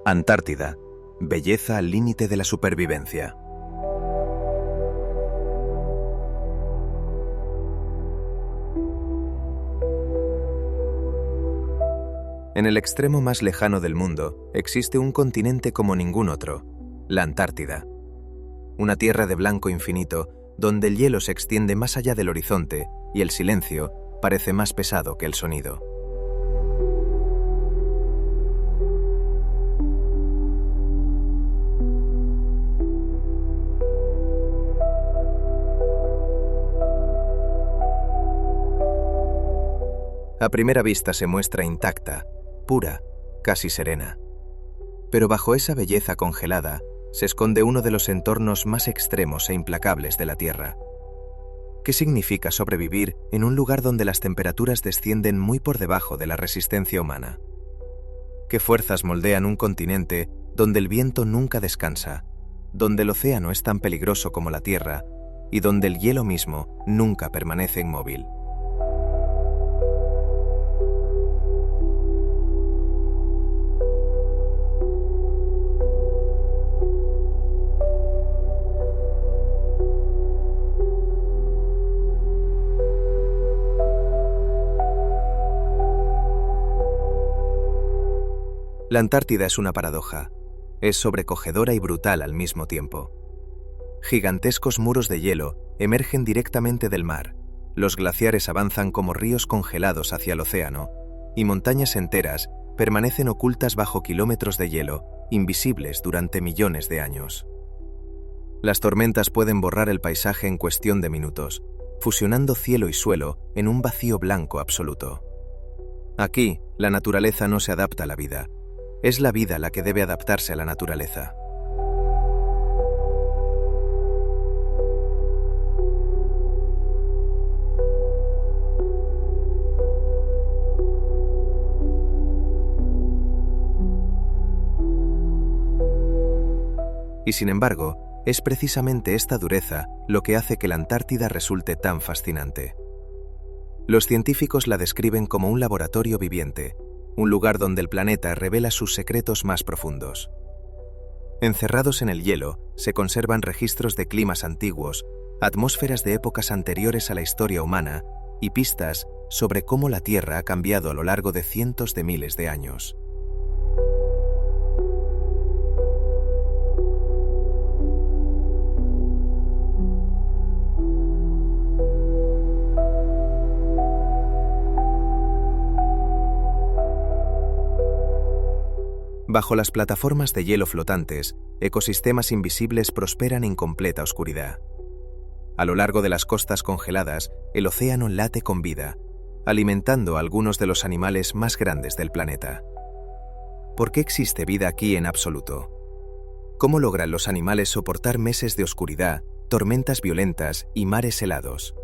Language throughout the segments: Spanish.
Antártida, belleza al límite de la supervivencia. En el extremo más lejano del mundo existe un continente como ningún otro, la Antártida. Una tierra de blanco infinito donde el hielo se extiende más allá del horizonte y el silencio parece más pesado que el sonido. A primera vista se muestra intacta, pura, casi serena. Pero bajo esa belleza congelada se esconde uno de los entornos más extremos e implacables de la Tierra. ¿Qué significa sobrevivir en un lugar donde las temperaturas descienden muy por debajo de la resistencia humana? ¿Qué fuerzas moldean un continente donde el viento nunca descansa, donde el océano es tan peligroso como la Tierra y donde el hielo mismo nunca permanece inmóvil? La Antártida es una paradoja. Es sobrecogedora y brutal al mismo tiempo. Gigantescos muros de hielo emergen directamente del mar, los glaciares avanzan como ríos congelados hacia el océano, y montañas enteras permanecen ocultas bajo kilómetros de hielo, invisibles durante millones de años. Las tormentas pueden borrar el paisaje en cuestión de minutos, fusionando cielo y suelo en un vacío blanco absoluto. Aquí, la naturaleza no se adapta a la vida. Es la vida la que debe adaptarse a la naturaleza. Y sin embargo, es precisamente esta dureza lo que hace que la Antártida resulte tan fascinante. Los científicos la describen como un laboratorio viviente, un lugar donde el planeta revela sus secretos más profundos. Encerrados en el hielo, se conservan registros de climas antiguos, atmósferas de épocas anteriores a la historia humana y pistas sobre cómo la Tierra ha cambiado a lo largo de cientos de miles de años. Bajo las plataformas de hielo flotantes, ecosistemas invisibles prosperan en completa oscuridad. A lo largo de las costas congeladas, el océano late con vida, alimentando a algunos de los animales más grandes del planeta. ¿Por qué existe vida aquí en absoluto? ¿Cómo logran los animales soportar meses de oscuridad, tormentas violentas y mares helados?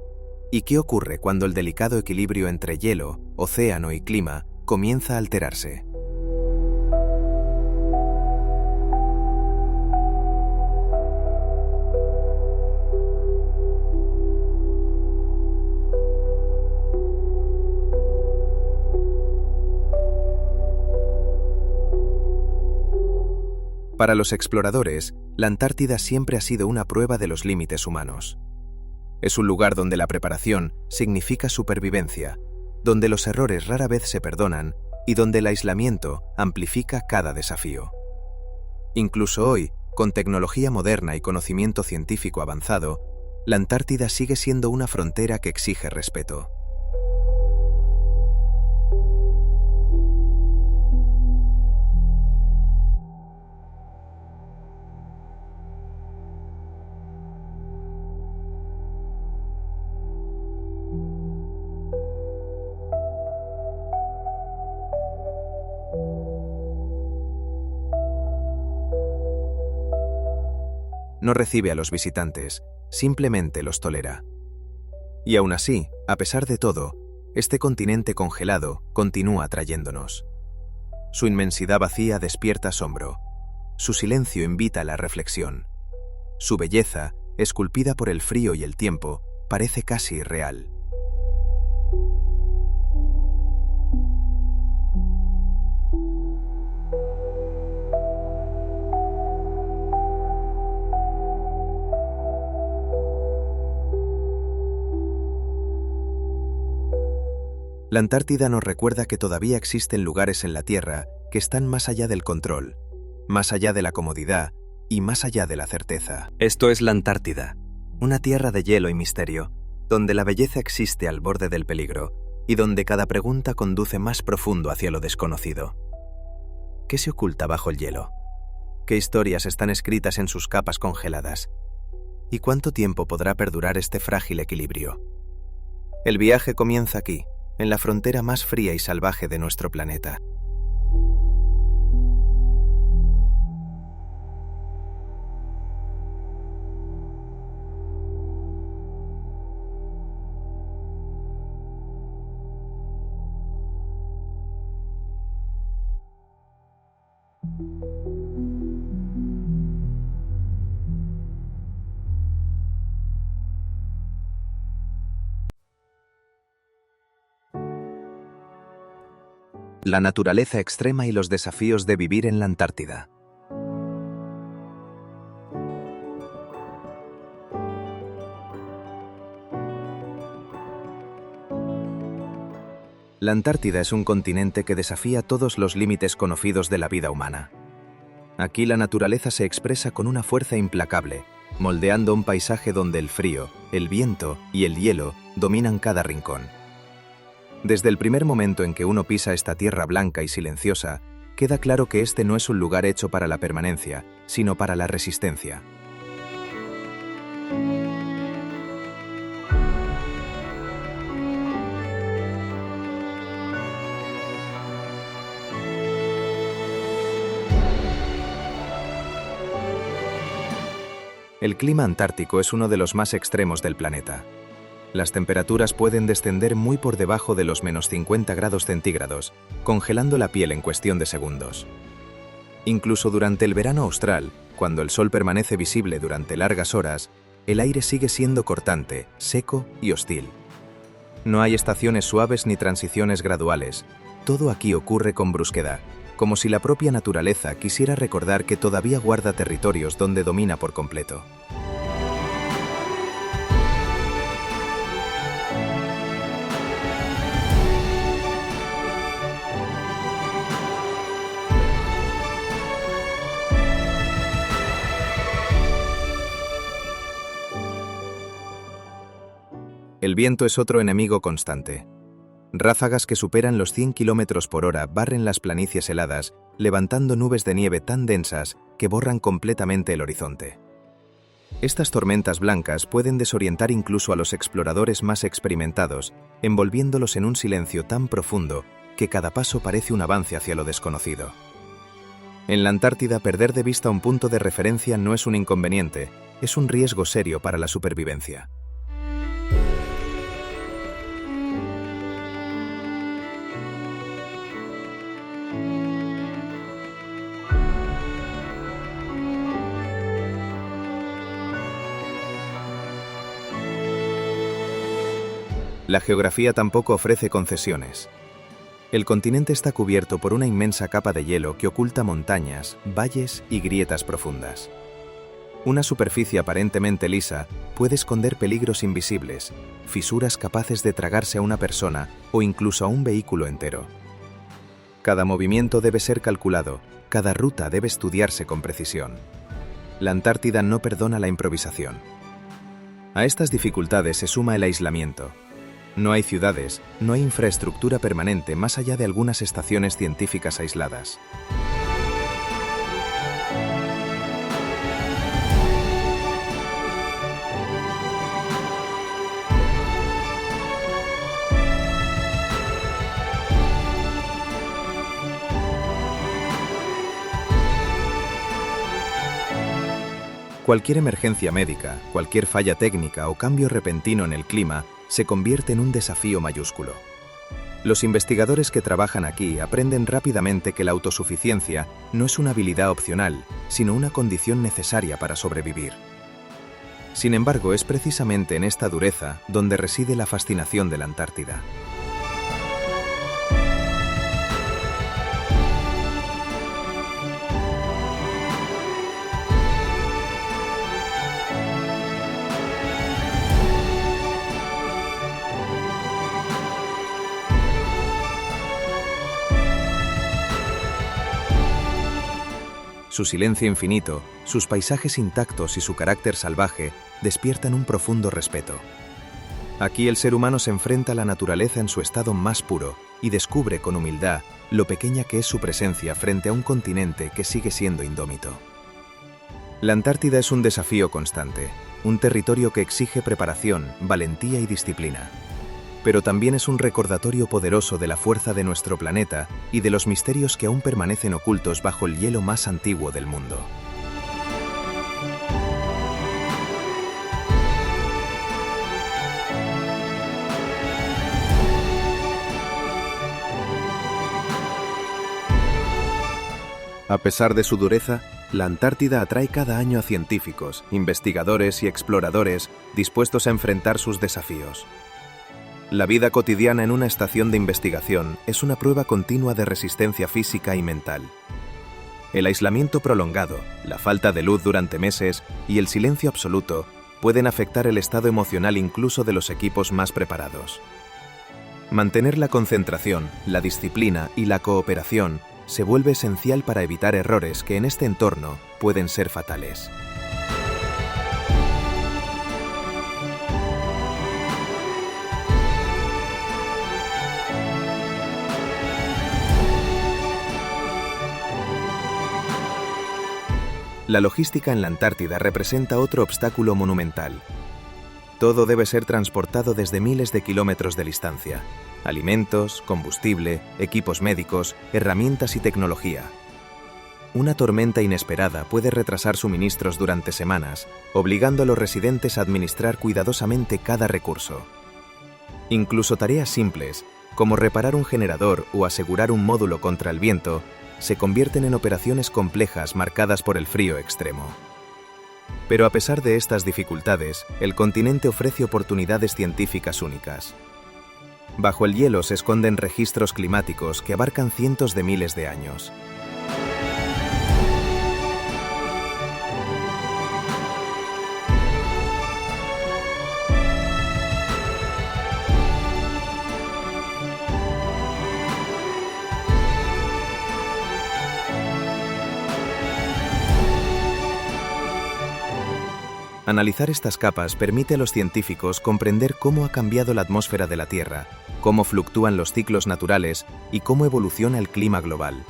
¿Y qué ocurre cuando el delicado equilibrio entre hielo, océano y clima comienza a alterarse? Para los exploradores, la Antártida siempre ha sido una prueba de los límites humanos. Es un lugar donde la preparación significa supervivencia, donde los errores rara vez se perdonan y donde el aislamiento amplifica cada desafío. Incluso hoy, con tecnología moderna y conocimiento científico avanzado, la Antártida sigue siendo una frontera que exige respeto. No recibe a los visitantes, simplemente los tolera. Y aún así, a pesar de todo, este continente congelado continúa atrayéndonos. Su inmensidad vacía despierta asombro. Su silencio invita a la reflexión. Su belleza, esculpida por el frío y el tiempo, parece casi irreal. La Antártida nos recuerda que todavía existen lugares en la Tierra que están más allá del control, más allá de la comodidad y más allá de la certeza. Esto es la Antártida, una tierra de hielo y misterio, donde la belleza existe al borde del peligro y donde cada pregunta conduce más profundo hacia lo desconocido. ¿Qué se oculta bajo el hielo? ¿Qué historias están escritas en sus capas congeladas? ¿Y cuánto tiempo podrá perdurar este frágil equilibrio? El viaje comienza aquí, en la frontera más fría y salvaje de nuestro planeta. La naturaleza extrema y los desafíos de vivir en la Antártida. La Antártida es un continente que desafía todos los límites conocidos de la vida humana. Aquí la naturaleza se expresa con una fuerza implacable, moldeando un paisaje donde el frío, el viento y el hielo dominan cada rincón. Desde el primer momento en que uno pisa esta tierra blanca y silenciosa, queda claro que este no es un lugar hecho para la permanencia, sino para la resistencia. El clima antártico es uno de los más extremos del planeta. Las temperaturas pueden descender muy por debajo de los -50 grados centígrados, congelando la piel en cuestión de segundos. Incluso durante el verano austral, cuando el sol permanece visible durante largas horas, el aire sigue siendo cortante, seco y hostil. No hay estaciones suaves ni transiciones graduales. Todo aquí ocurre con brusquedad, como si la propia naturaleza quisiera recordar que todavía guarda territorios donde domina por completo. El viento es otro enemigo constante. Ráfagas que superan los 100 km por hora barren las planicies heladas, levantando nubes de nieve tan densas que borran completamente el horizonte. Estas tormentas blancas pueden desorientar incluso a los exploradores más experimentados, envolviéndolos en un silencio tan profundo que cada paso parece un avance hacia lo desconocido. En la Antártida, perder de vista un punto de referencia no es un inconveniente, es un riesgo serio para la supervivencia. La geografía tampoco ofrece concesiones. El continente está cubierto por una inmensa capa de hielo que oculta montañas, valles y grietas profundas. Una superficie aparentemente lisa puede esconder peligros invisibles, fisuras capaces de tragarse a una persona o incluso a un vehículo entero. Cada movimiento debe ser calculado, cada ruta debe estudiarse con precisión. La Antártida no perdona la improvisación. A estas dificultades se suma el aislamiento. No hay ciudades, no hay infraestructura permanente más allá de algunas estaciones científicas aisladas. Cualquier emergencia médica, cualquier falla técnica o cambio repentino en el clima se convierte en un desafío mayúsculo. Los investigadores que trabajan aquí aprenden rápidamente que la autosuficiencia no es una habilidad opcional, sino una condición necesaria para sobrevivir. Sin embargo, es precisamente en esta dureza donde reside la fascinación de la Antártida. Su silencio infinito, sus paisajes intactos y su carácter salvaje despiertan un profundo respeto. Aquí el ser humano se enfrenta a la naturaleza en su estado más puro y descubre con humildad lo pequeña que es su presencia frente a un continente que sigue siendo indómito. La Antártida es un desafío constante, un territorio que exige preparación, valentía y disciplina. Pero también es un recordatorio poderoso de la fuerza de nuestro planeta y de los misterios que aún permanecen ocultos bajo el hielo más antiguo del mundo. A pesar de su dureza, la Antártida atrae cada año a científicos, investigadores y exploradores dispuestos a enfrentar sus desafíos. La vida cotidiana en una estación de investigación es una prueba continua de resistencia física y mental. El aislamiento prolongado, la falta de luz durante meses y el silencio absoluto pueden afectar el estado emocional incluso de los equipos más preparados. Mantener la concentración, la disciplina y la cooperación se vuelve esencial para evitar errores que en este entorno pueden ser fatales. La logística en la Antártida representa otro obstáculo monumental. Todo debe ser transportado desde miles de kilómetros de distancia. Alimentos, combustible, equipos médicos, herramientas y tecnología. Una tormenta inesperada puede retrasar suministros durante semanas, obligando a los residentes a administrar cuidadosamente cada recurso. Incluso tareas simples, como reparar un generador o asegurar un módulo contra el viento, se convierten en operaciones complejas marcadas por el frío extremo. Pero a pesar de estas dificultades, el continente ofrece oportunidades científicas únicas. Bajo el hielo se esconden registros climáticos que abarcan cientos de miles de años. Analizar estas capas permite a los científicos comprender cómo ha cambiado la atmósfera de la Tierra, cómo fluctúan los ciclos naturales y cómo evoluciona el clima global.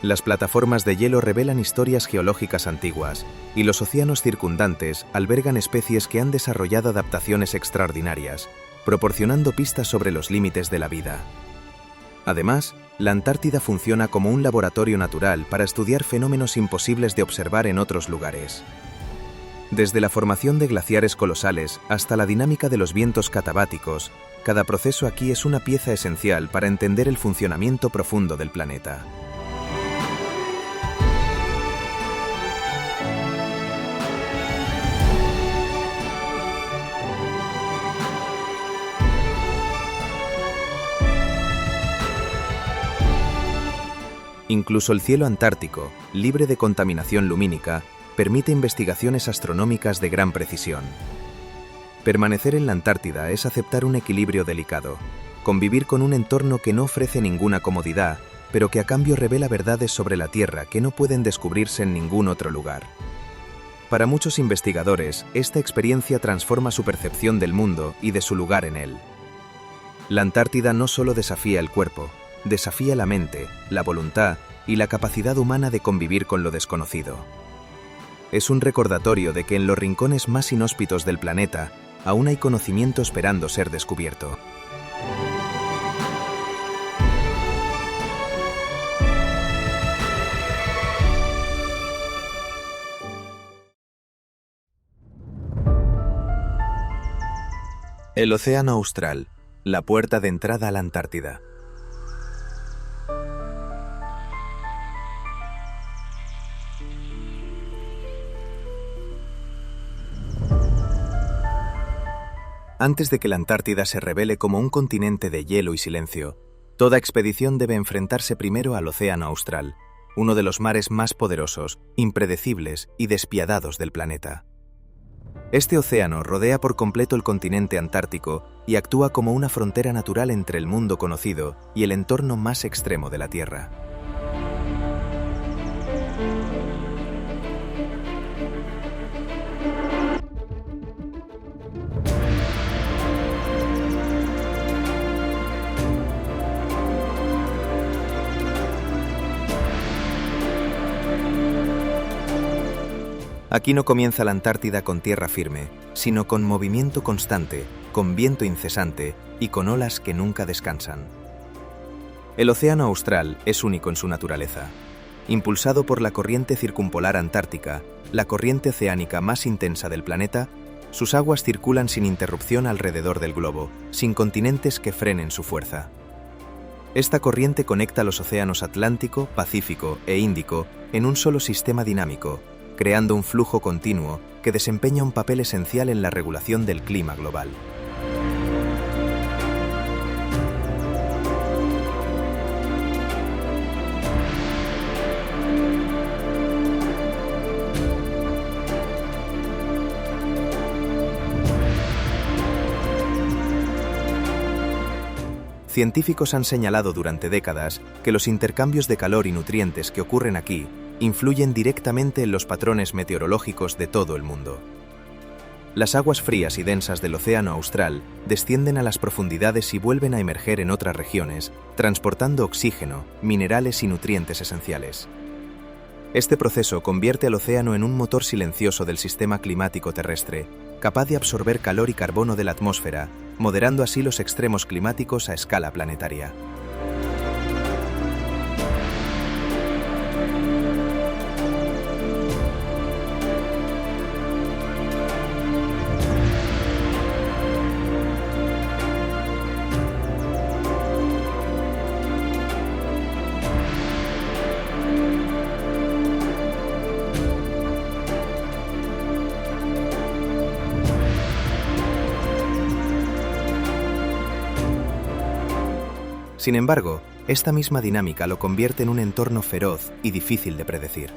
Las plataformas de hielo revelan historias geológicas antiguas, y los océanos circundantes albergan especies que han desarrollado adaptaciones extraordinarias, proporcionando pistas sobre los límites de la vida. Además, la Antártida funciona como un laboratorio natural para estudiar fenómenos imposibles de observar en otros lugares. Desde la formación de glaciares colosales hasta la dinámica de los vientos catabáticos, cada proceso aquí es una pieza esencial para entender el funcionamiento profundo del planeta. Incluso el cielo antártico, libre de contaminación lumínica, permite investigaciones astronómicas de gran precisión. Permanecer en la Antártida es aceptar un equilibrio delicado, convivir con un entorno que no ofrece ninguna comodidad, pero que a cambio revela verdades sobre la Tierra que no pueden descubrirse en ningún otro lugar. Para muchos investigadores, esta experiencia transforma su percepción del mundo y de su lugar en él. La Antártida no solo desafía el cuerpo, desafía la mente, la voluntad y la capacidad humana de convivir con lo desconocido. Es un recordatorio de que en los rincones más inhóspitos del planeta aún hay conocimiento esperando ser descubierto. El Océano Austral, la puerta de entrada a la Antártida. Antes de que la Antártida se revele como un continente de hielo y silencio, toda expedición debe enfrentarse primero al Océano Austral, uno de los mares más poderosos, impredecibles y despiadados del planeta. Este océano rodea por completo el continente antártico y actúa como una frontera natural entre el mundo conocido y el entorno más extremo de la Tierra. Aquí no comienza la Antártida con tierra firme, sino con movimiento constante, con viento incesante y con olas que nunca descansan. El océano austral es único en su naturaleza. Impulsado por la corriente circumpolar antártica, la corriente oceánica más intensa del planeta, sus aguas circulan sin interrupción alrededor del globo, sin continentes que frenen su fuerza. Esta corriente conecta los océanos Atlántico, Pacífico e Índico en un solo sistema dinámico, creando un flujo continuo que desempeña un papel esencial en la regulación del clima global. Científicos han señalado durante décadas que los intercambios de calor y nutrientes que ocurren aquí influyen directamente en los patrones meteorológicos de todo el mundo. Las aguas frías y densas del océano austral descienden a las profundidades y vuelven a emerger en otras regiones, transportando oxígeno, minerales y nutrientes esenciales. Este proceso convierte al océano en un motor silencioso del sistema climático terrestre, capaz de absorber calor y carbono de la atmósfera, moderando así los extremos climáticos a escala planetaria. Sin embargo, esta misma dinámica lo convierte en un entorno feroz y difícil de predecir.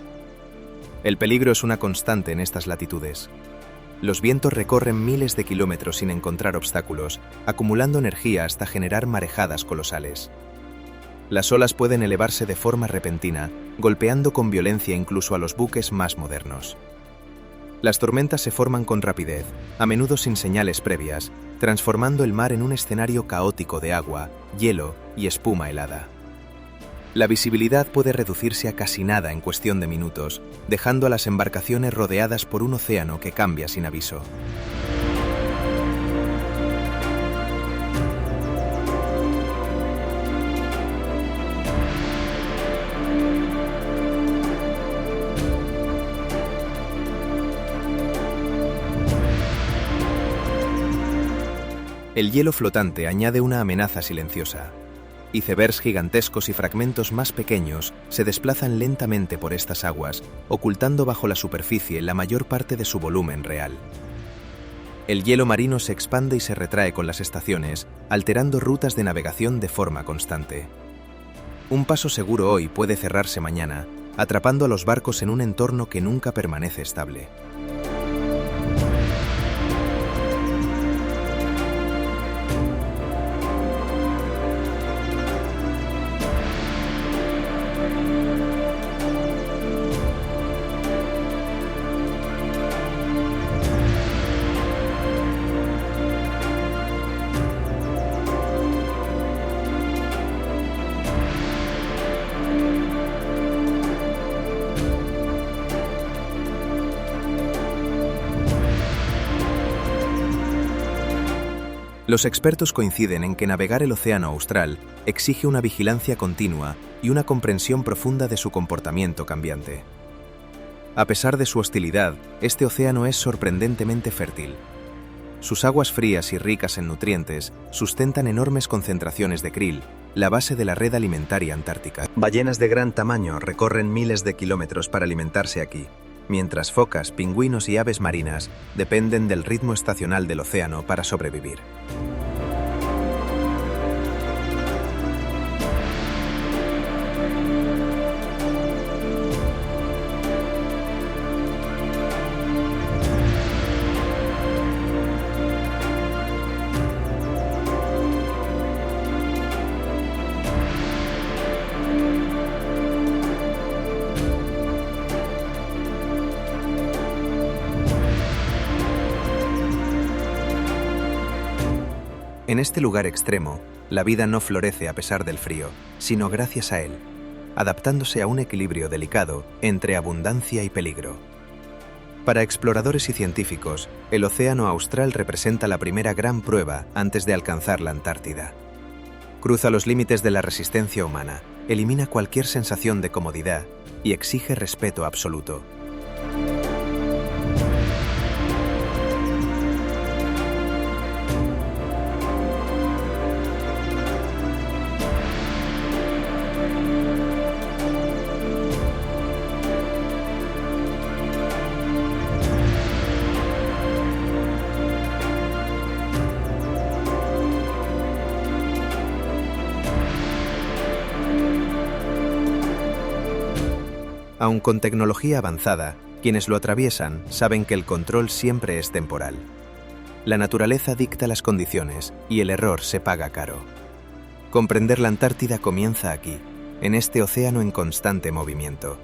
El peligro es una constante en estas latitudes. Los vientos recorren miles de kilómetros sin encontrar obstáculos, acumulando energía hasta generar marejadas colosales. Las olas pueden elevarse de forma repentina, golpeando con violencia incluso a los buques más modernos. Las tormentas se forman con rapidez, a menudo sin señales previas, transformando el mar en un escenario caótico de agua, hielo y espuma helada. La visibilidad puede reducirse a casi nada en cuestión de minutos, dejando a las embarcaciones rodeadas por un océano que cambia sin aviso. El hielo flotante añade una amenaza silenciosa. Icebergs gigantescos y fragmentos más pequeños se desplazan lentamente por estas aguas, ocultando bajo la superficie la mayor parte de su volumen real. El hielo marino se expande y se retrae con las estaciones, alterando rutas de navegación de forma constante. Un paso seguro hoy puede cerrarse mañana, atrapando a los barcos en un entorno que nunca permanece estable. Los expertos coinciden en que navegar el océano austral exige una vigilancia continua y una comprensión profunda de su comportamiento cambiante. A pesar de su hostilidad, este océano es sorprendentemente fértil. Sus aguas frías y ricas en nutrientes sustentan enormes concentraciones de krill, la base de la red alimentaria antártica. Ballenas de gran tamaño recorren miles de kilómetros para alimentarse aquí, mientras focas, pingüinos y aves marinas dependen del ritmo estacional del océano para sobrevivir. En este lugar extremo, la vida no florece a pesar del frío, sino gracias a él, adaptándose a un equilibrio delicado entre abundancia y peligro. Para exploradores y científicos, el Océano Austral representa la primera gran prueba antes de alcanzar la Antártida. Cruza los límites de la resistencia humana, elimina cualquier sensación de comodidad y exige respeto absoluto. Aun con tecnología avanzada, quienes lo atraviesan saben que el control siempre es temporal. La naturaleza dicta las condiciones y el error se paga caro. Comprender la Antártida comienza aquí, en este océano en constante movimiento.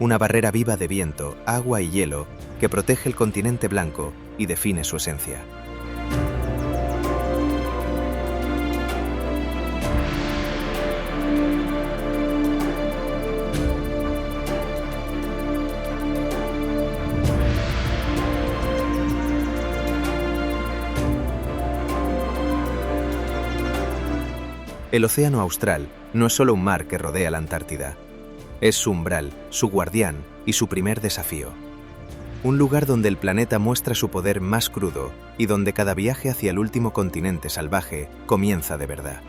Una barrera viva de viento, agua y hielo que protege el continente blanco y define su esencia. El Océano Austral no es solo un mar que rodea la Antártida. Es su umbral, su guardián y su primer desafío. Un lugar donde el planeta muestra su poder más crudo y donde cada viaje hacia el último continente salvaje comienza de verdad.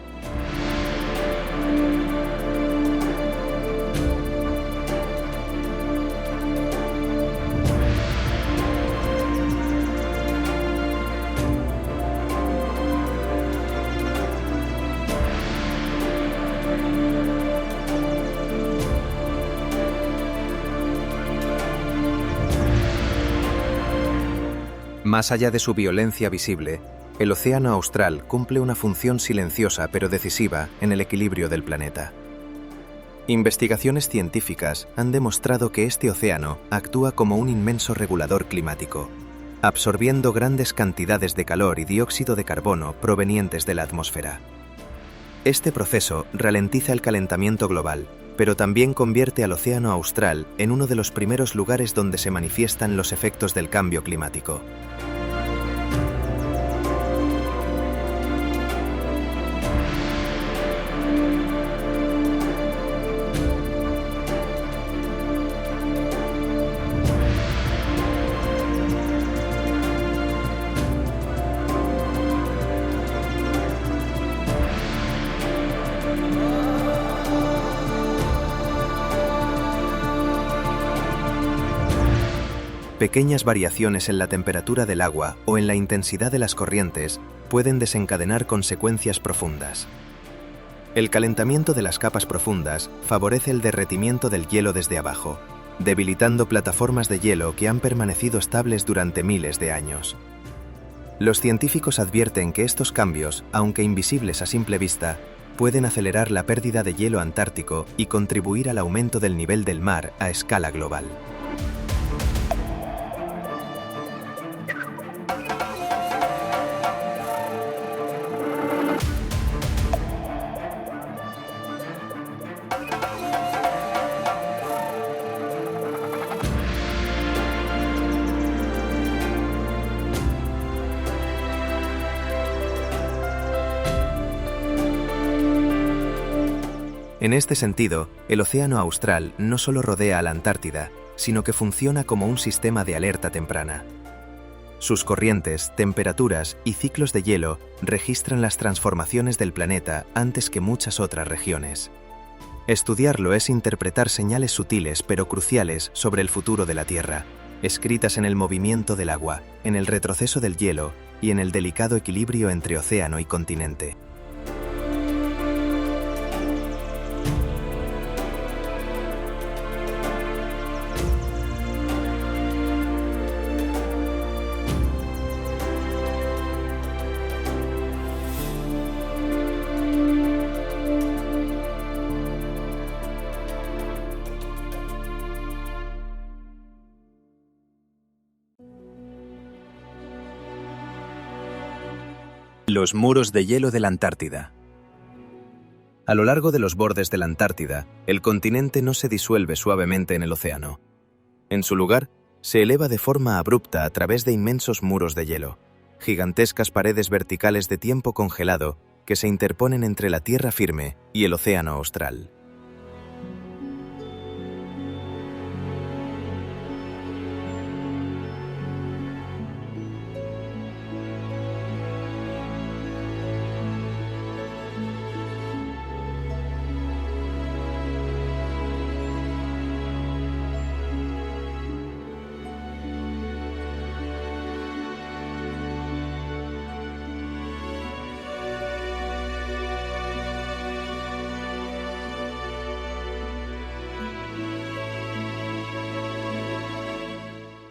Más allá de su violencia visible, el Océano Austral cumple una función silenciosa pero decisiva en el equilibrio del planeta. Investigaciones científicas han demostrado que este océano actúa como un inmenso regulador climático, absorbiendo grandes cantidades de calor y dióxido de carbono provenientes de la atmósfera. Este proceso ralentiza el calentamiento global, pero también convierte al Océano Austral en uno de los primeros lugares donde se manifiestan los efectos del cambio climático. Pequeñas variaciones en la temperatura del agua o en la intensidad de las corrientes pueden desencadenar consecuencias profundas. El calentamiento de las capas profundas favorece el derretimiento del hielo desde abajo, debilitando plataformas de hielo que han permanecido estables durante miles de años. Los científicos advierten que estos cambios, aunque invisibles a simple vista, pueden acelerar la pérdida de hielo antártico y contribuir al aumento del nivel del mar a escala global. En este sentido, el Océano Austral no solo rodea a la Antártida, sino que funciona como un sistema de alerta temprana. Sus corrientes, temperaturas y ciclos de hielo registran las transformaciones del planeta antes que muchas otras regiones. Estudiarlo es interpretar señales sutiles pero cruciales sobre el futuro de la Tierra, escritas en el movimiento del agua, en el retroceso del hielo y en el delicado equilibrio entre océano y continente. Los muros de hielo de la Antártida. A lo largo de los bordes de la Antártida, el continente no se disuelve suavemente en el océano. En su lugar, Se eleva de forma abrupta a través de inmensos muros de hielo, gigantescas paredes verticales de tiempo congelado que se interponen entre la tierra firme y el océano austral.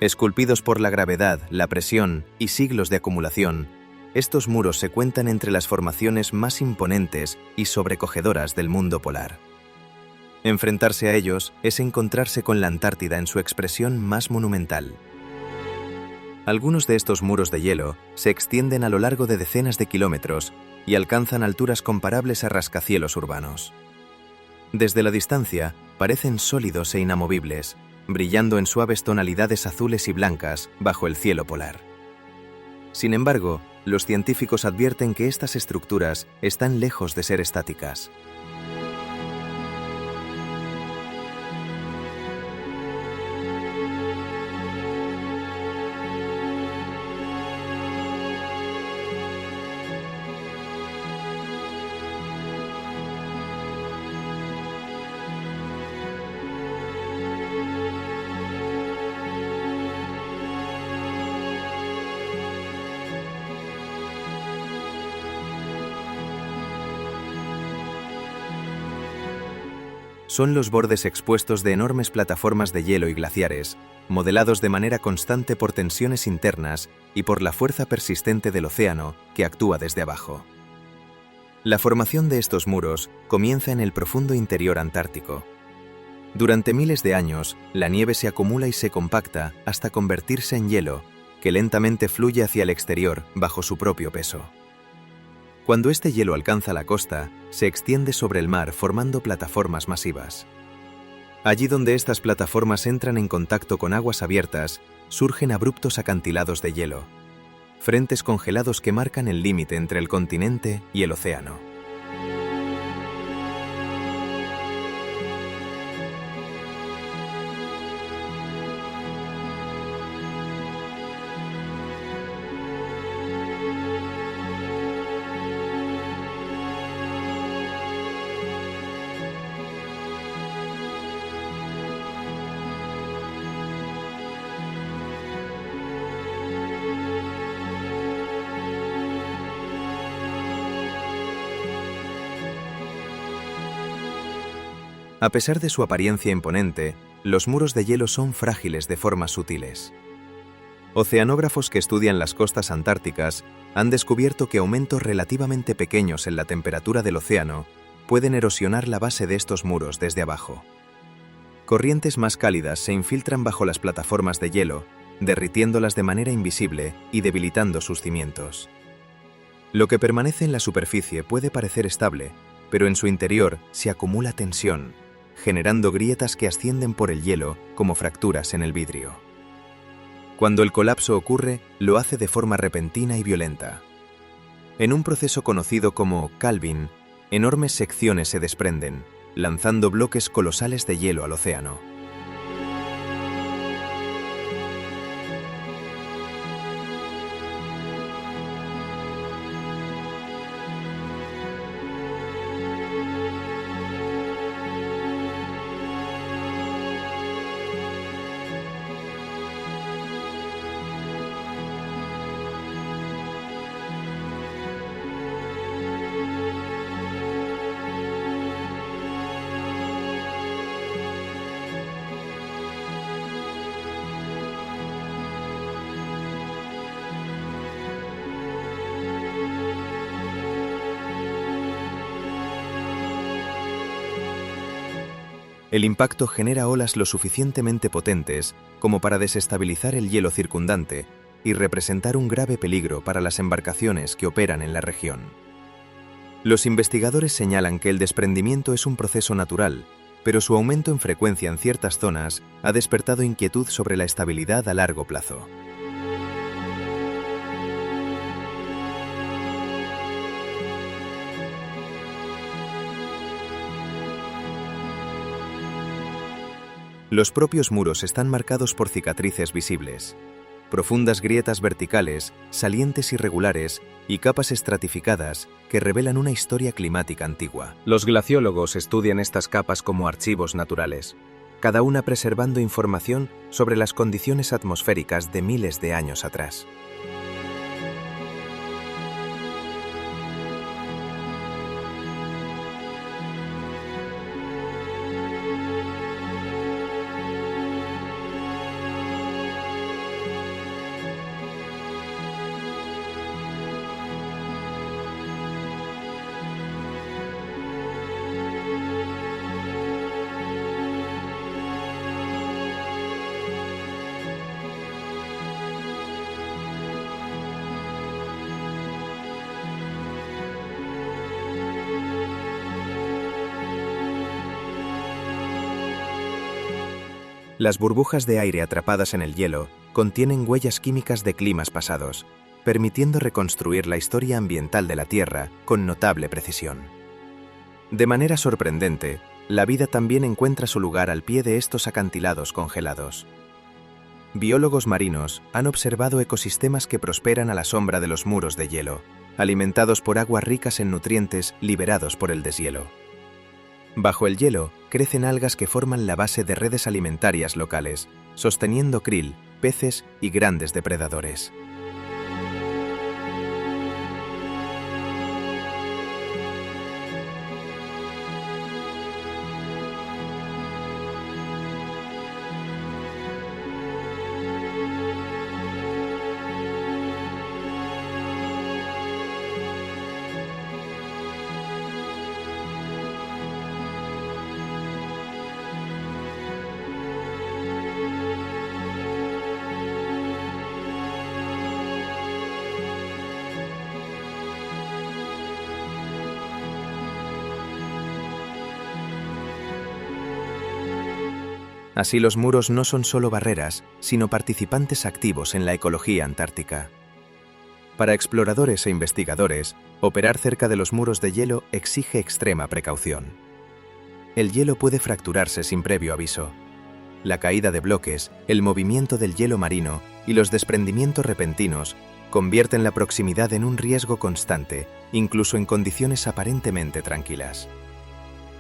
Esculpidos por la gravedad, la presión y siglos de acumulación, estos muros se cuentan entre las formaciones más imponentes y sobrecogedoras del mundo polar. Enfrentarse a ellos es encontrarse con la Antártida en su expresión más monumental. Algunos de estos muros de hielo se extienden a lo largo de decenas de kilómetros y alcanzan alturas comparables a rascacielos urbanos. Desde la distancia, parecen sólidos e inamovibles, brillando en suaves tonalidades azules y blancas bajo el cielo polar. Sin embargo, los científicos advierten que estas estructuras están lejos de ser estáticas. Son los bordes expuestos de enormes plataformas de hielo y glaciares, modelados de manera constante por tensiones internas y por la fuerza persistente del océano que actúa desde abajo. La formación de estos muros comienza en el profundo interior antártico. Durante miles de años, la nieve se acumula y se compacta hasta convertirse en hielo, que lentamente fluye hacia el exterior bajo su propio peso. Cuando este hielo alcanza la costa, se extiende sobre el mar formando plataformas masivas. Allí donde estas plataformas entran en contacto con aguas abiertas, surgen abruptos acantilados de hielo, frentes congelados que marcan el límite entre el continente y el océano. A pesar de su apariencia imponente, los muros de hielo son frágiles de formas sutiles. Oceanógrafos que estudian las costas antárticas han descubierto que aumentos relativamente pequeños en la temperatura del océano pueden erosionar la base de estos muros desde abajo. Corrientes más cálidas se infiltran bajo las plataformas de hielo, derritiéndolas de manera invisible y debilitando sus cimientos. Lo que permanece en la superficie puede parecer estable, pero en su interior se acumula tensión, generando grietas que ascienden por el hielo como fracturas en el vidrio. Cuando el colapso ocurre, lo hace de forma repentina y violenta. En un proceso conocido como calving, enormes secciones se desprenden, lanzando bloques colosales de hielo al océano. El impacto genera olas lo suficientemente potentes como para desestabilizar el hielo circundante y representar un grave peligro para las embarcaciones que operan en la región. Los investigadores señalan que el desprendimiento es un proceso natural, pero su aumento en frecuencia en ciertas zonas ha despertado inquietud sobre la estabilidad a largo plazo. Los propios muros están marcados por cicatrices visibles, profundas grietas verticales, salientes irregulares y capas estratificadas que revelan una historia climática antigua. Los glaciólogos estudian estas capas como archivos naturales, cada una preservando información sobre las condiciones atmosféricas de miles de años atrás. Las burbujas de aire atrapadas en el hielo contienen huellas químicas de climas pasados, permitiendo reconstruir la historia ambiental de la Tierra con notable precisión. De manera sorprendente, la vida también encuentra su lugar al pie de estos acantilados congelados. Biólogos marinos han observado ecosistemas que prosperan a la sombra de los muros de hielo, alimentados por aguas ricas en nutrientes liberados por el deshielo. Bajo el hielo, crecen algas que forman la base de redes alimentarias locales, sosteniendo krill, peces y grandes depredadores. Así, los muros no son solo barreras, sino participantes activos en la ecología antártica. Para exploradores e investigadores, operar cerca de los muros de hielo exige extrema precaución. El hielo puede fracturarse sin previo aviso. La caída de bloques, el movimiento del hielo marino y los desprendimientos repentinos convierten la proximidad en un riesgo constante, incluso en condiciones aparentemente tranquilas.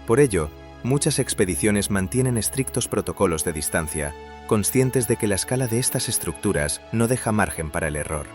Por ello, muchas expediciones mantienen estrictos protocolos de distancia, conscientes de que la escala de estas estructuras no deja margen para el error.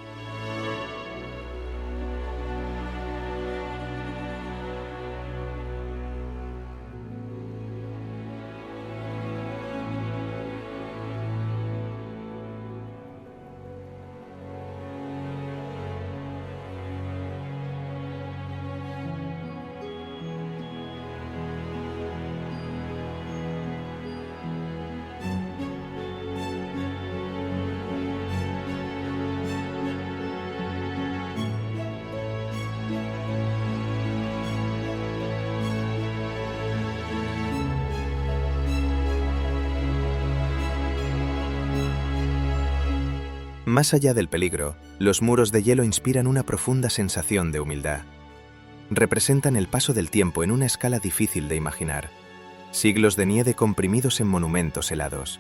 Más allá del peligro, los muros de hielo inspiran una profunda sensación de humildad. Representan el paso del tiempo en una escala difícil de imaginar. Siglos de nieve comprimidos en monumentos helados.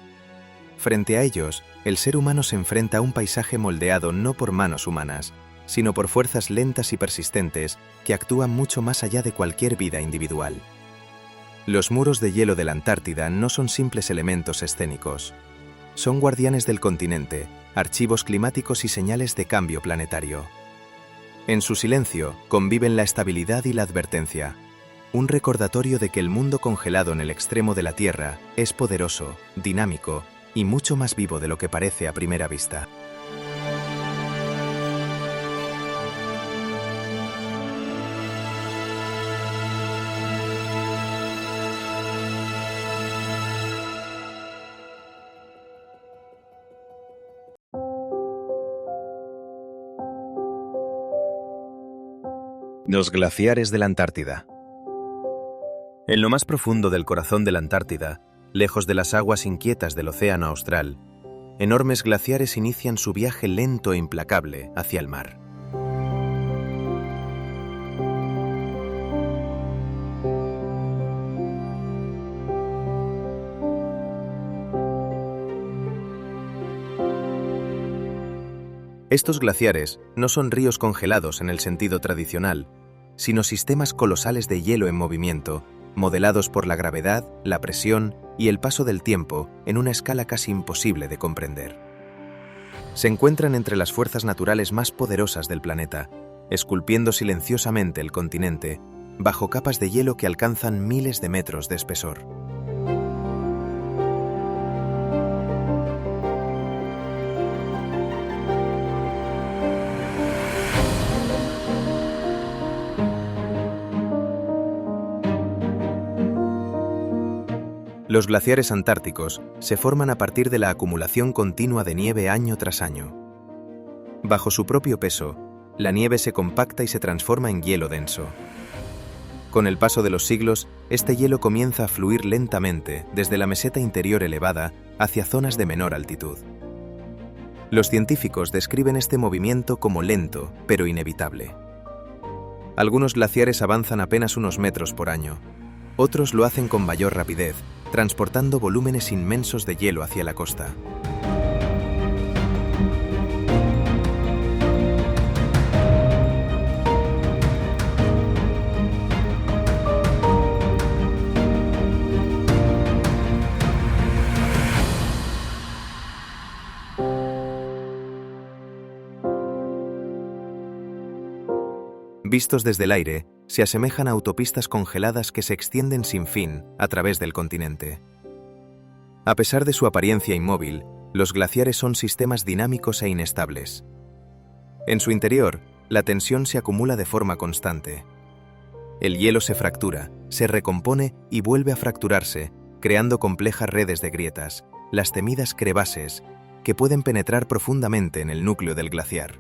Frente a ellos, el ser humano se enfrenta a un paisaje moldeado no por manos humanas, sino por fuerzas lentas y persistentes que actúan mucho más allá de cualquier vida individual. Los muros de hielo de la Antártida no son simples elementos escénicos. Son guardianes del continente, archivos climáticos y señales de cambio planetario. En su silencio conviven la estabilidad y la advertencia, un recordatorio de que el mundo congelado en el extremo de la Tierra es poderoso, dinámico y mucho más vivo de lo que parece a primera vista. Los glaciares de la Antártida. En lo más profundo del corazón de la Antártida, lejos de las aguas inquietas del océano austral, enormes glaciares inician su viaje lento e implacable hacia el mar. Estos glaciares no son ríos congelados en el sentido tradicional, sino sistemas colosales de hielo en movimiento, modelados por la gravedad, la presión y el paso del tiempo en una escala casi imposible de comprender. Se encuentran entre las fuerzas naturales más poderosas del planeta, esculpiendo silenciosamente el continente bajo capas de hielo que alcanzan miles de metros de espesor. Los glaciares antárticos se forman a partir de la acumulación continua de nieve año tras año. Bajo su propio peso, la nieve se compacta y se transforma en hielo denso. Con el paso de los siglos, este hielo comienza a fluir lentamente desde la meseta interior elevada hacia zonas de menor altitud. Los científicos describen este movimiento como lento, pero inevitable. Algunos glaciares avanzan apenas unos metros por año. Otros lo hacen con mayor rapidez, transportando volúmenes inmensos de hielo hacia la costa. Vistos desde el aire, se asemejan a autopistas congeladas que se extienden sin fin a través del continente. A pesar de su apariencia inmóvil, los glaciares son sistemas dinámicos e inestables. En su interior, la tensión se acumula de forma constante. El hielo se fractura, se recompone y vuelve a fracturarse, creando complejas redes de grietas, las temidas crevases, que pueden penetrar profundamente en el núcleo del glaciar.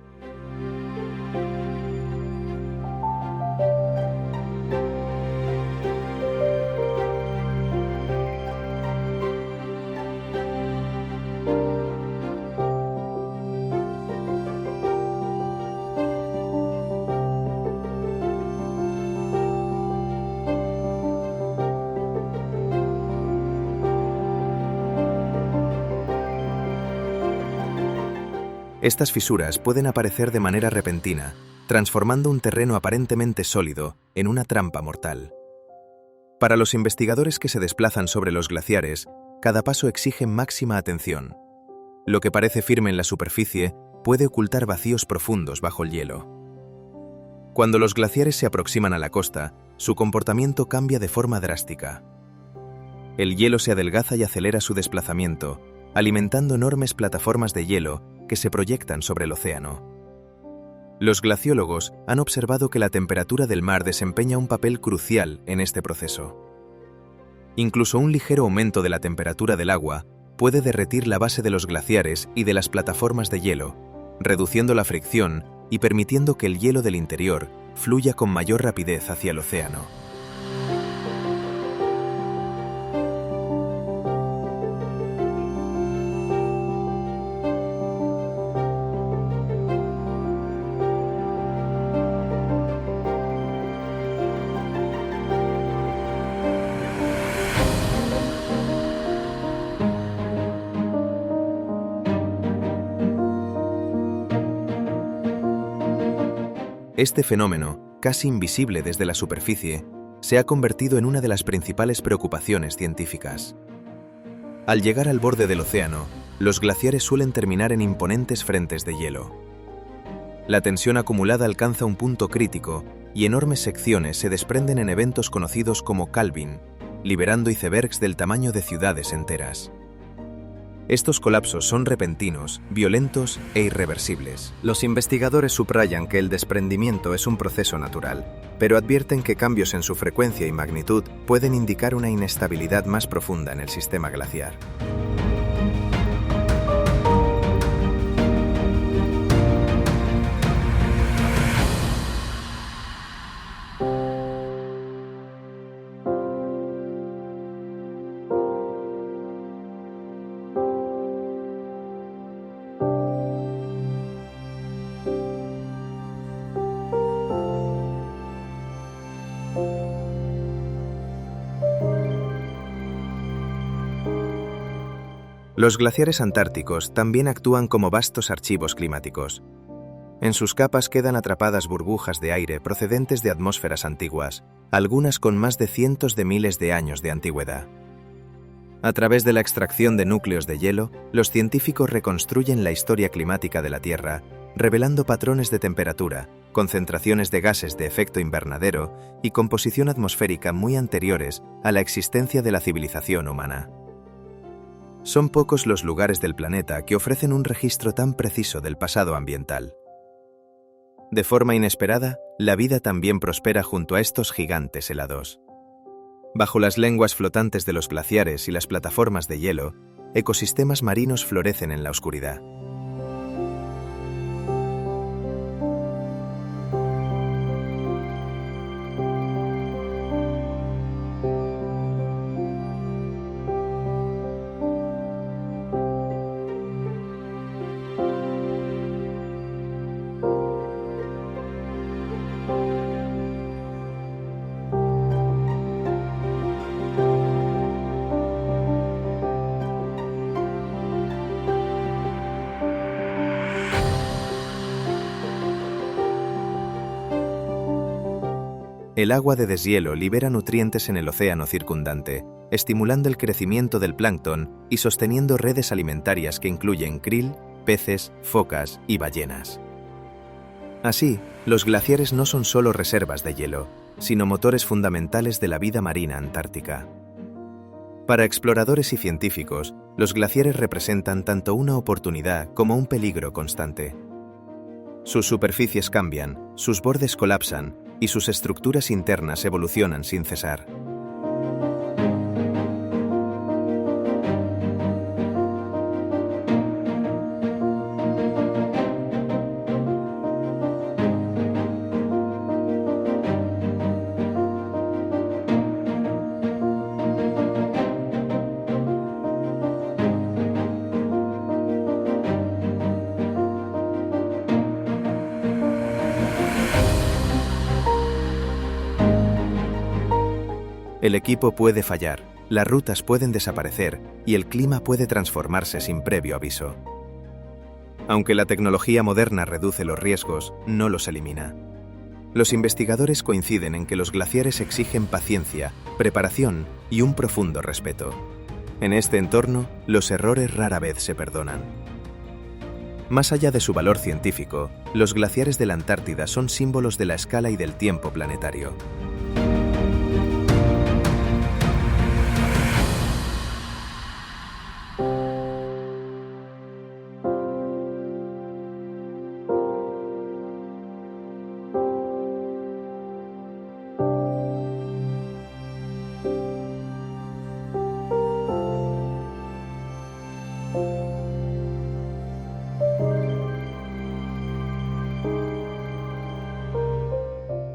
Estas fisuras pueden aparecer de manera repentina, transformando un terreno aparentemente sólido en una trampa mortal. Para los investigadores que se desplazan sobre los glaciares, cada paso exige máxima atención. Lo que parece firme en la superficie puede ocultar vacíos profundos bajo el hielo. Cuando los glaciares se aproximan a la costa, su comportamiento cambia de forma drástica. El hielo se adelgaza y acelera su desplazamiento, alimentando enormes plataformas de hielo que se proyectan sobre el océano. Los glaciólogos han observado que la temperatura del mar desempeña un papel crucial en este proceso. Incluso un ligero aumento de la temperatura del agua puede derretir la base de los glaciares y de las plataformas de hielo, reduciendo la fricción y permitiendo que el hielo del interior fluya con mayor rapidez hacia el océano. Este fenómeno, casi invisible desde la superficie, se ha convertido en una de las principales preocupaciones científicas. Al llegar al borde del océano, los glaciares suelen terminar en imponentes frentes de hielo. La tensión acumulada alcanza un punto crítico y enormes secciones se desprenden en eventos conocidos como calving, liberando icebergs del tamaño de ciudades enteras. Estos colapsos son repentinos, violentos e irreversibles. Los investigadores subrayan que el desprendimiento es un proceso natural, pero advierten que cambios en su frecuencia y magnitud pueden indicar una inestabilidad más profunda en el sistema glaciar. Los glaciares antárticos también actúan como vastos archivos climáticos. En sus capas quedan atrapadas burbujas de aire procedentes de atmósferas antiguas, algunas con más de cientos de miles de años de antigüedad. A través de la extracción de núcleos de hielo, los científicos reconstruyen la historia climática de la Tierra, revelando patrones de temperatura, concentraciones de gases de efecto invernadero y composición atmosférica muy anteriores a la existencia de la civilización humana. Son pocos los lugares del planeta que ofrecen un registro tan preciso del pasado ambiental. De forma inesperada, la vida también prospera junto a estos gigantes helados. Bajo las lenguas flotantes de los glaciares y las plataformas de hielo, ecosistemas marinos florecen en la oscuridad. El agua de deshielo libera nutrientes en el océano circundante, estimulando el crecimiento del plancton y sosteniendo redes alimentarias que incluyen krill, peces, focas y ballenas. Así, los glaciares no son solo reservas de hielo, sino motores fundamentales de la vida marina antártica. Para exploradores y científicos, los glaciares representan tanto una oportunidad como un peligro constante. Sus superficies cambian, sus bordes colapsan y sus estructuras internas evolucionan sin cesar. El equipo puede fallar, las rutas pueden desaparecer y el clima puede transformarse sin previo aviso. Aunque la tecnología moderna reduce los riesgos, no los elimina. Los investigadores coinciden en que los glaciares exigen paciencia, preparación y un profundo respeto. En este entorno, los errores rara vez se perdonan. Más allá de su valor científico, los glaciares de la Antártida son símbolos de la escala y del tiempo planetario.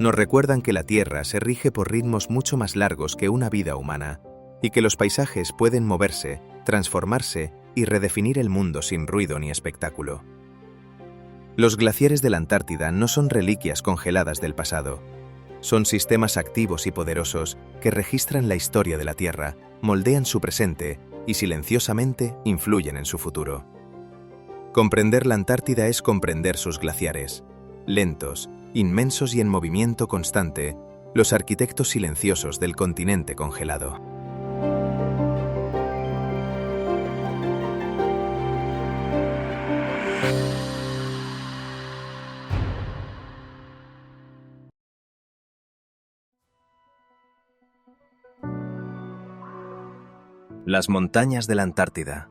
Nos recuerdan que la Tierra se rige por ritmos mucho más largos que una vida humana y que los paisajes pueden moverse, transformarse y redefinir el mundo sin ruido ni espectáculo. Los glaciares de la Antártida no son reliquias congeladas del pasado. Son sistemas activos y poderosos que registran la historia de la Tierra, moldean su presente y silenciosamente influyen en su futuro. Comprender la Antártida es comprender sus glaciares. Lentos, inmensos y en movimiento constante, los arquitectos silenciosos del continente congelado. Las montañas de la Antártida.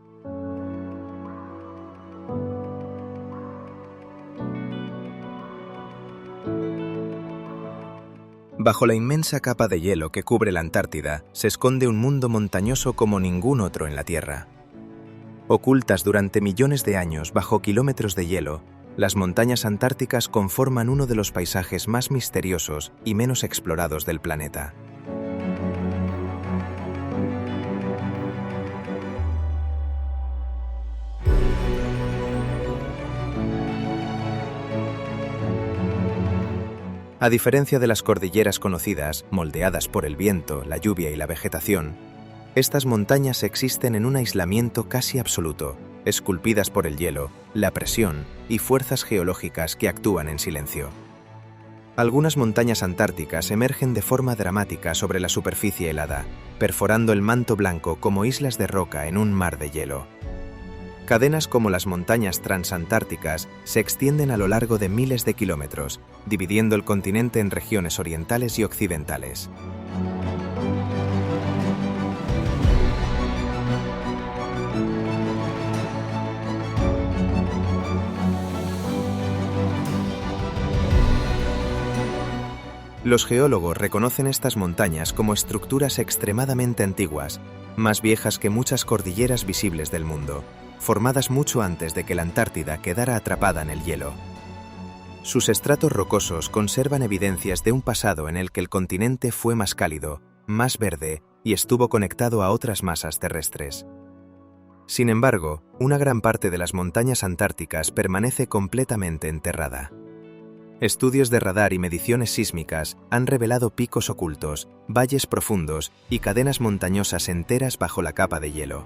Bajo la inmensa capa de hielo que cubre la Antártida se esconde un mundo montañoso como ningún otro en la Tierra. Ocultas durante millones de años bajo kilómetros de hielo, las montañas antárticas conforman uno de los paisajes más misteriosos y menos explorados del planeta. A diferencia de las cordilleras conocidas, moldeadas por el viento, la lluvia y la vegetación, Estas montañas existen en un aislamiento casi absoluto, esculpidas por el hielo, la presión y fuerzas geológicas que actúan en silencio. Algunas montañas antárticas emergen de forma dramática sobre la superficie helada, perforando el manto blanco como islas de roca en un mar de hielo. Cadenas como las montañas transantárticas se extienden a lo largo de miles de kilómetros, dividiendo el continente en regiones orientales y occidentales. Los geólogos reconocen estas montañas como estructuras extremadamente antiguas, más viejas que muchas cordilleras visibles del mundo, formadas mucho antes de que la Antártida quedara atrapada en el hielo. Sus estratos rocosos conservan evidencias de un pasado en el que el continente fue más cálido, más verde y estuvo conectado a otras masas terrestres. Sin embargo, una gran parte de las montañas antárticas permanece completamente enterrada. Estudios de radar y mediciones sísmicas han revelado picos ocultos, valles profundos y cadenas montañosas enteras bajo la capa de hielo.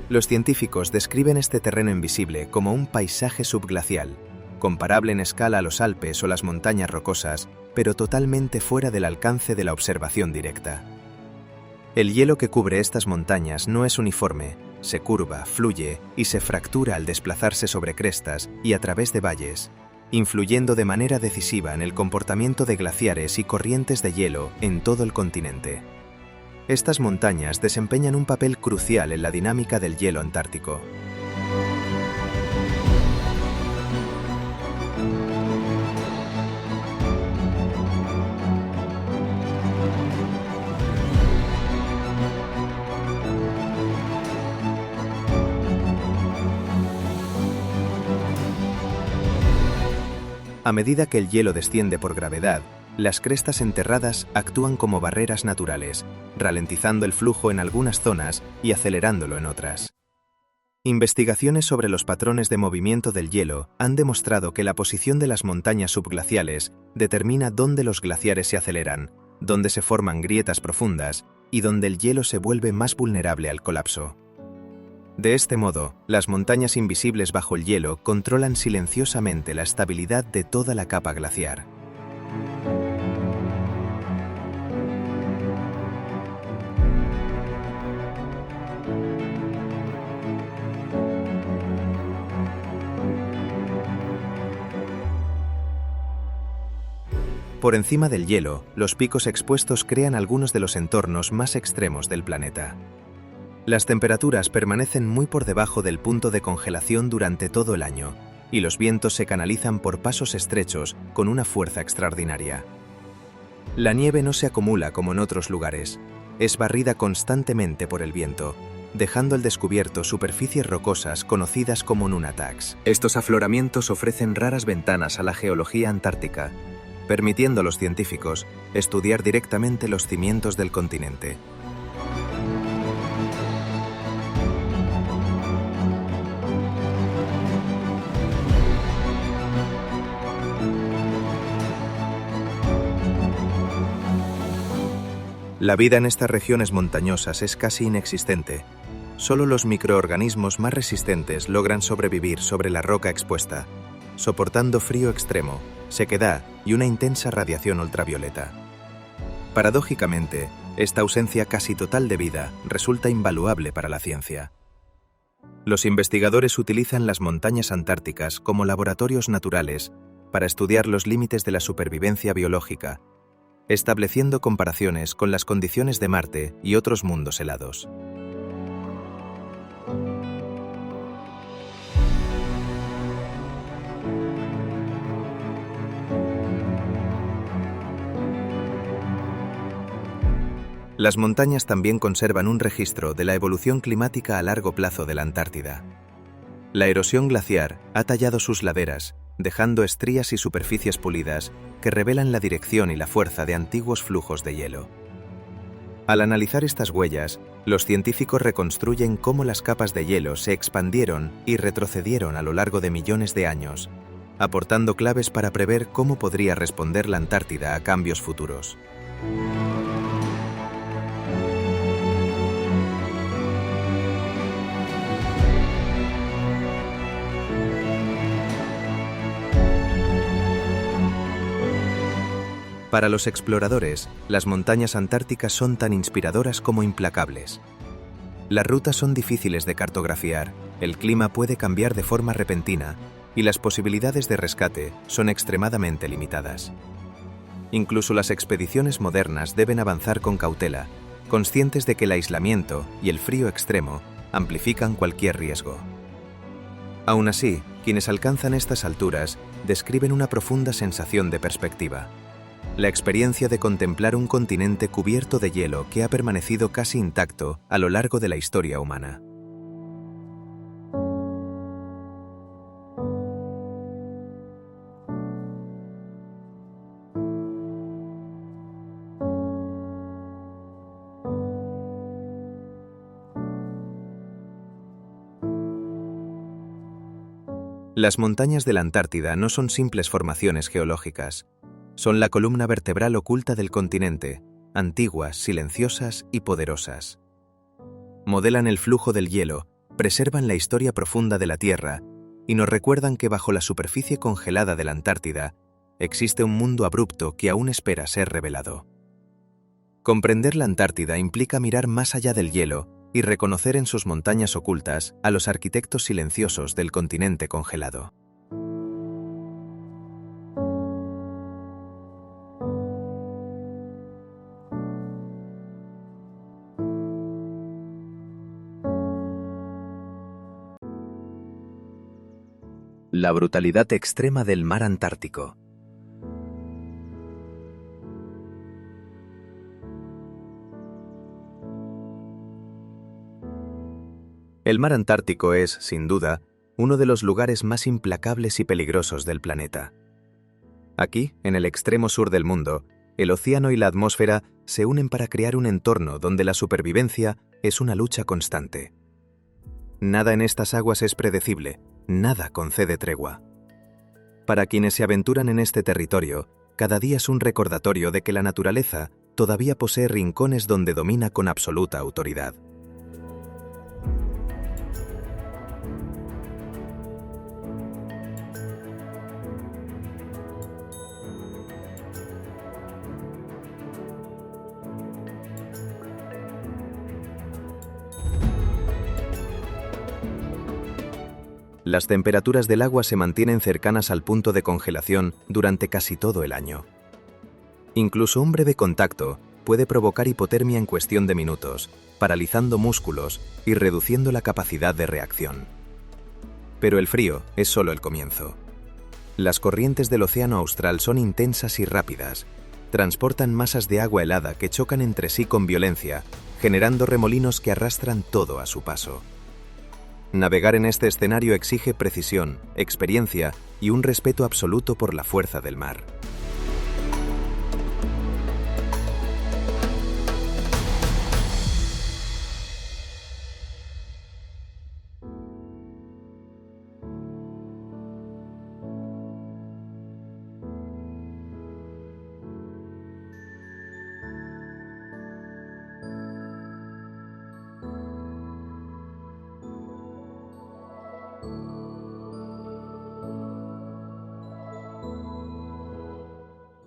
Los científicos describen este terreno invisible como un paisaje subglacial, comparable en escala a los Alpes o las montañas rocosas, pero totalmente fuera del alcance de la observación directa. El hielo que cubre estas montañas no es uniforme, se curva, fluye y se fractura al desplazarse sobre crestas y a través de valles, influyendo de manera decisiva en el comportamiento de glaciares y corrientes de hielo en todo el continente. Estas montañas desempeñan un papel crucial en la dinámica del hielo antártico. A medida que el hielo desciende por gravedad, las crestas enterradas actúan como barreras naturales, ralentizando el flujo en algunas zonas y acelerándolo en otras. Investigaciones sobre los patrones de movimiento del hielo han demostrado que la posición de las montañas subglaciales determina dónde los glaciares se aceleran, dónde se forman grietas profundas y dónde el hielo se vuelve más vulnerable al colapso. De este modo, las montañas invisibles bajo el hielo controlan silenciosamente la estabilidad de toda la capa glaciar. Por encima del hielo, los picos expuestos crean algunos de los entornos más extremos del planeta. Las temperaturas permanecen muy por debajo del punto de congelación durante todo el año, y los vientos se canalizan por pasos estrechos con una fuerza extraordinaria. La nieve no se acumula como en otros lugares, es barrida constantemente por el viento, dejando al descubierto superficies rocosas conocidas como nunataks. Estos afloramientos ofrecen raras ventanas a la geología antártica, permitiendo a los científicos estudiar directamente los cimientos del continente. La vida en estas regiones montañosas es casi inexistente. Solo los microorganismos más resistentes logran sobrevivir sobre la roca expuesta, soportando frío extremo, sequedad y una intensa radiación ultravioleta. Paradójicamente, esta ausencia casi total de vida resulta invaluable para la ciencia. Los investigadores utilizan las montañas antárticas como laboratorios naturales para estudiar los límites de la supervivencia biológica, estableciendo comparaciones con las condiciones de Marte y otros mundos helados. Las montañas también conservan un registro de la evolución climática a largo plazo de la Antártida. La erosión glaciar ha tallado sus laderas, dejando estrías y superficies pulidas que revelan la dirección y la fuerza de antiguos flujos de hielo. Al analizar estas huellas, los científicos reconstruyen cómo las capas de hielo se expandieron y retrocedieron a lo largo de millones de años, aportando claves para prever cómo podría responder la Antártida a cambios futuros. Para los exploradores, las montañas antárticas son tan inspiradoras como implacables. Las rutas son difíciles de cartografiar, el clima puede cambiar de forma repentina y las posibilidades de rescate son extremadamente limitadas. Incluso las expediciones modernas deben avanzar con cautela, conscientes de que el aislamiento y el frío extremo amplifican cualquier riesgo. Aún así, quienes alcanzan estas alturas describen una profunda sensación de perspectiva. La experiencia de contemplar un continente cubierto de hielo que ha permanecido casi intacto a lo largo de la historia humana. Las montañas de la Antártida no son simples formaciones geológicas. Son la columna vertebral oculta del continente, antiguas, silenciosas y poderosas. Modelan el flujo del hielo, preservan la historia profunda de la Tierra y nos recuerdan que bajo la superficie congelada de la Antártida existe un mundo abrupto que aún espera ser revelado. Comprender la Antártida implica mirar más allá del hielo y reconocer en sus montañas ocultas a los arquitectos silenciosos del continente congelado. La brutalidad extrema del mar Antártico. El mar Antártico es, sin duda, uno de los lugares más implacables y peligrosos del planeta. Aquí, en el extremo sur del mundo, el océano y la atmósfera se unen para crear un entorno donde la supervivencia es una lucha constante. Nada en estas aguas es predecible, nada concede tregua. Para quienes se aventuran en este territorio, cada día es un recordatorio de que la naturaleza todavía posee rincones donde domina con absoluta autoridad. Las temperaturas del agua se mantienen cercanas al punto de congelación durante casi todo el año. Incluso un breve contacto puede provocar hipotermia en cuestión de minutos, paralizando músculos y reduciendo la capacidad de reacción. Pero el frío es solo el comienzo. Las corrientes del océano austral son intensas y rápidas. Transportan masas de agua helada que chocan entre sí con violencia, generando remolinos que arrastran todo a su paso. Navegar en este escenario exige precisión, experiencia y un respeto absoluto por la fuerza del mar.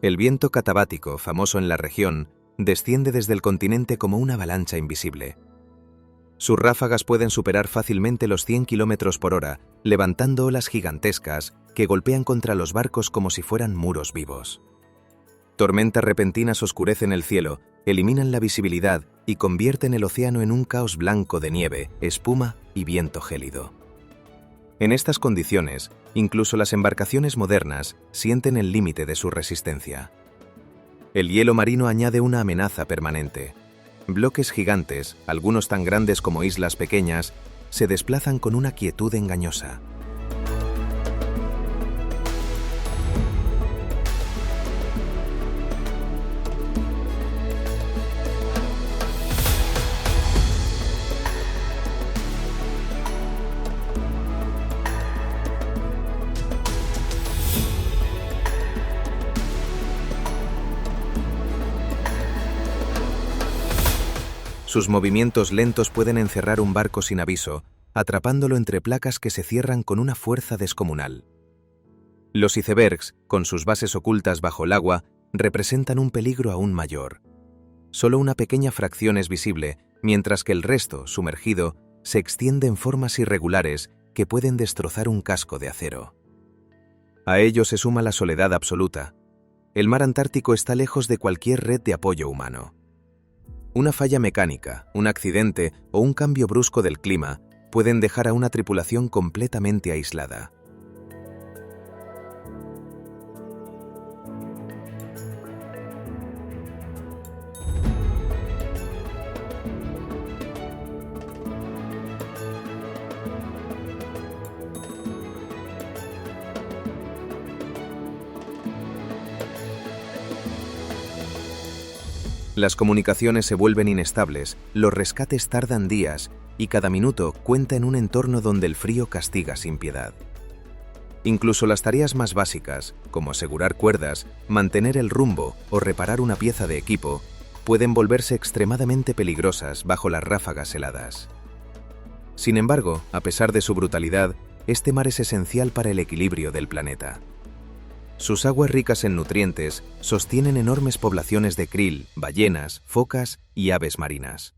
El viento catabático, famoso en la región, desciende desde el continente como una avalancha invisible. Sus ráfagas pueden superar fácilmente los 100 km por hora, levantando olas gigantescas que golpean contra los barcos como si fueran muros vivos. Tormentas repentinas oscurecen el cielo, eliminan la visibilidad y convierten el océano en un caos blanco de nieve, espuma y viento gélido. En estas condiciones, incluso las embarcaciones modernas sienten el límite de su resistencia. El hielo marino añade una amenaza permanente. Bloques gigantes, algunos tan grandes como islas pequeñas, se desplazan con una quietud engañosa. Sus movimientos lentos pueden encerrar un barco sin aviso, atrapándolo entre placas que se cierran con una fuerza descomunal. Los icebergs, con sus bases ocultas bajo el agua, representan un peligro aún mayor. Solo una pequeña fracción es visible, mientras que el resto, sumergido, se extiende en formas irregulares que pueden destrozar un casco de acero. A ello se suma la soledad absoluta. El mar Antártico está lejos de cualquier red de apoyo humano. Una falla mecánica, un accidente o un cambio brusco del clima pueden dejar a una tripulación completamente aislada. Las comunicaciones se vuelven inestables, los rescates tardan días y cada minuto cuenta en un entorno donde el frío castiga sin piedad. Incluso las tareas más básicas, como asegurar cuerdas, mantener el rumbo o reparar una pieza de equipo, pueden volverse extremadamente peligrosas bajo las ráfagas heladas. Sin embargo, a pesar de su brutalidad, este mar es esencial para el equilibrio del planeta. Sus aguas ricas en nutrientes sostienen enormes poblaciones de krill, ballenas, focas y aves marinas.